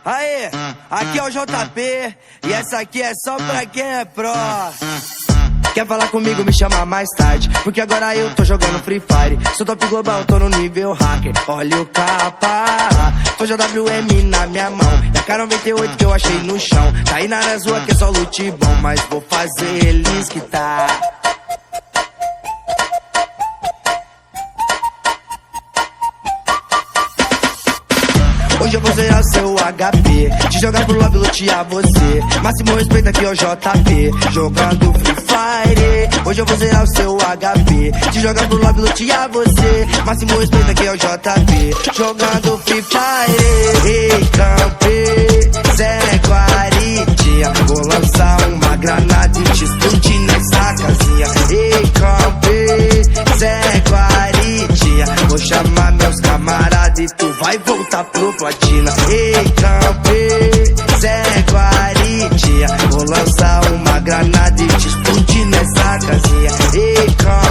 Aê, aqui é o JP e essa aqui é só pra quem é pro. Quer falar comigo, me chama mais tarde, porque agora eu tô jogando Free Fire. Sou top global, tô no nível hacker. Olha o capa, tô JWM na minha mão. E a K98 que eu achei no chão. Tá aí na rua que é só loot bom, mas vou fazer eles quitar. Hoje eu vou zerar seu HP, te jogar pro lobby, lutear você. Máximo respeito aqui é o JP, jogando Free Fire. Hoje eu vou zerar o seu HP, te jogar pro lobby, lutear você. Máximo respeito aqui é o JP, jogando Free Fire. Ei, campe, Zé Guaridia, vou lançar uma granada e te explodir nessa casinha. Ei, campe, Zé Guaridia, vou chamar meus camaradas e tu vai voltar pro platina. Ei, campe, Zé Guaridia, vou lançar uma granada e te explodir nessa casinha. Ei, campe.